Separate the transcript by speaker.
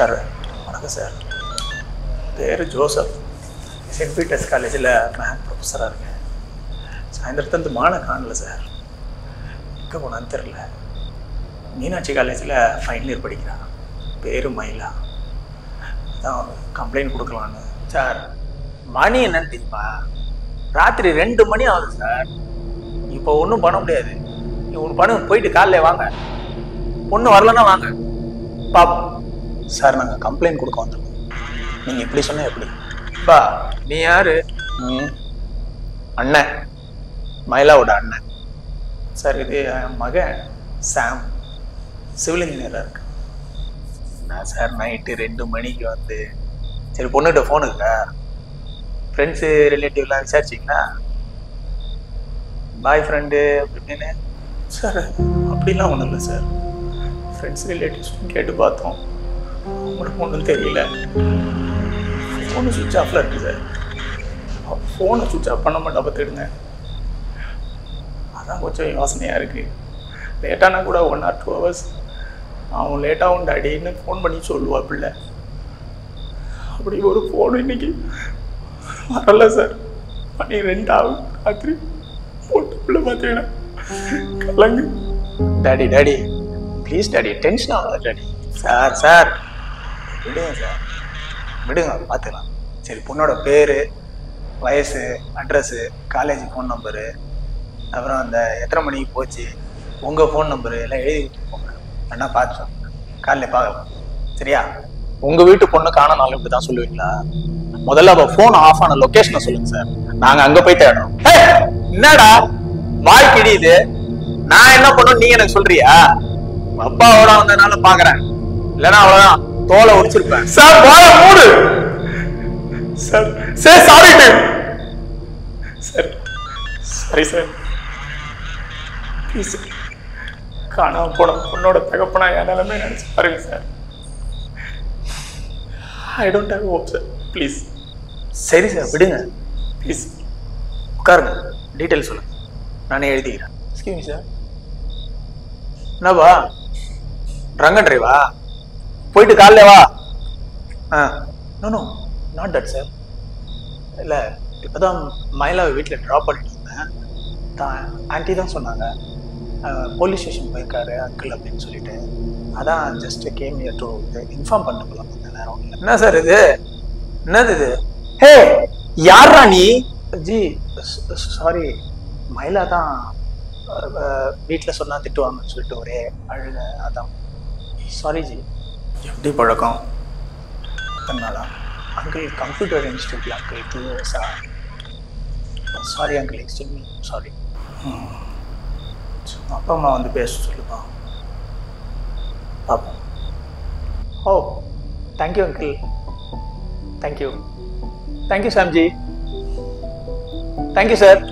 Speaker 1: Sir வணக்கம் sir. பேர் Joseph. Send Peter's காலேஜில் மேத் ப்ரொஃபஸராக இருக்கேன். சாயந்தரத்து மானை காணல சார். எங்கே போனான்னு தெரில. மீனாட்சி காலேஜில் ஃபைனல் இயர் படிக்கிறான். பேர் மயிலா. அதான் கம்ப்ளைண்ட் கொடுக்கலான்னு.
Speaker 2: சார் மணி என்னன்னு தெரியுமா? ராத்திரி 2 மணி ஆகுது சார். இப்போ ஒன்றும் பண்ண முடியாது. ஒன்று பண்ணு, போயிட்டு காலையில் வாங்க. பொண்ணு வரலன்னா வாங்க பாப்போம்.
Speaker 1: சார் நாங்கள் கம்ப்ளைண்ட் கொடுக்க வந்துருக்கோம். நீங்கள் இப்படி சொன்னால் எப்படி?
Speaker 2: பா நீ யாரு?
Speaker 1: அண்ணன், மயிலாவோட அண்ணன் சார். இது என் மகன் சாம், சிவில் இன்ஜினியராக இருக்கு.
Speaker 2: நான் சார் நைட்டு 2 மணிக்கு வந்து சரி பொண்ணுகிட்ட ஃபோன் இருக்கா? ஃப்ரெண்ட்ஸு ரிலேட்டிவ்லாம் விசாரிச்சிங்களா? பாய் ஃப்ரெண்டு அப்படின்னு?
Speaker 1: சார் அப்படிலாம் ஒன்றும் இல்லை சார். ஃப்ரெண்ட்ஸ் ரிலேட்டிவ்ஸும் கேட்டு பார்த்தோம். உங்களுக்கு ஒன்றும் தெரியல. ஃபோனு சுவிட்ச் ஆஃபில் இருக்குது சார். ஃபோனை சுவிட்ச் ஆஃப் பண்ண மாட்டேன் பார்த்துடுங்க. அதான் கொஞ்சம் யோசனையாக இருக்குது. லேட்டானா கூட 1 or 2 hours அவன் லேட்டாகவும் டாடின்னு ஃபோன் பண்ணி சொல்லுவா பிள்ளை. அப்படி ஒரு ஃபோனு இன்னைக்கு வரல சார். மணி 2 ஆகும் ராத்திரி. போட்டு பிள்ளை பார்த்தீங்கன்னா கலங்கு.
Speaker 2: Daddy daddy please daddy, tension ஆகாத டாடி. சார் சார் விடுங்க சார், விடுங்க பார்த்துக்கலாம். சரி பொண்ணோட பேர், வயசு, அட்ரஸ்ஸு, காலேஜ் ஃபோன் நம்பரு, அப்புறம் அந்த எத்தனை மணிக்கு போச்சு, உங்கள் ஃபோன் நம்பரு எல்லாம் எழுதி போங்க. வேணா பார்த்து காலைல பார்க்கலாம். சரியா? உங்கள் வீட்டு பொண்ணு காணனாலும் இப்படி தான் சொல்லுவீங்களா? முதல்ல அவள் ஃபோன் ஆஃப் ஆன லொக்கேஷனை சொல்லுங்க சார். நாங்கள் அங்கே போய் தேடுறோம். என்னடா வாய் கிடியுது? நான் என்ன பண்ணும் நீங்க எனக்கு சொல்றியா? அப்பாவோட வந்ததுனால பாக்குறேன், இல்லைன்னா அவ்வளவுதான் தோலை உடிச்சிருப்பேன்.
Speaker 1: சார் வாய மூடு sir. Sir sorry sir. Sorry sir. Please காணாம போன பொண்ணோட தகப்பனா என் நிலைமை நினைச்சு பாருங்க sir. I don't have hope sir. Please.
Speaker 2: சரி சார் விடுங்க,
Speaker 1: ப்ளீஸ்
Speaker 2: உட்காருங்க. டீட்டெயில் சொல்லுங்க, நானே எழுதிக்கிறேன்.
Speaker 1: Excuse sir.
Speaker 2: என்னப்பா ரங்க டிரைவா? போயிட்டு காலைல வா.
Speaker 1: No no not that sir. இல்லை இப்போதான் மயிலாவை வீட்டில் ட்ராப் பண்ணிட்டு இருந்தேன். ஆன்ட்டி தான் சொன்னாங்க போலீஸ் ஸ்டேஷன் போயிருக்காரு அங்கிள் அப்படின்னு சொல்லிட்டு. அதான் just game here to inform பண்ண போகலாம். கொஞ்ச நேரம்.
Speaker 2: என்ன சார் இது? என்னது இது? ஹே யாரா நீ?
Speaker 1: ஜி சாரி, மயிலா தான் வீட்டில் சொன்னால் திட்டுவாங்கன்னு சொல்லிட்டு ஒரே அழுக. அதான் சாரி ஜி. எப்படி பழக்கம்? அத்தனாலா அங்கிள் கம்ப்யூட்டர் இன்ஸ்டியூட்டில் அங்கிள் 2 years-ஆ. Sorry uncle, excuse me, sorry. அப்பா அம்மா வந்து பேச சொல்லுப்பா. பாப்பா. Oh thank you uncle. Thank you. Thank you சாம்ஜி. Thank you sir.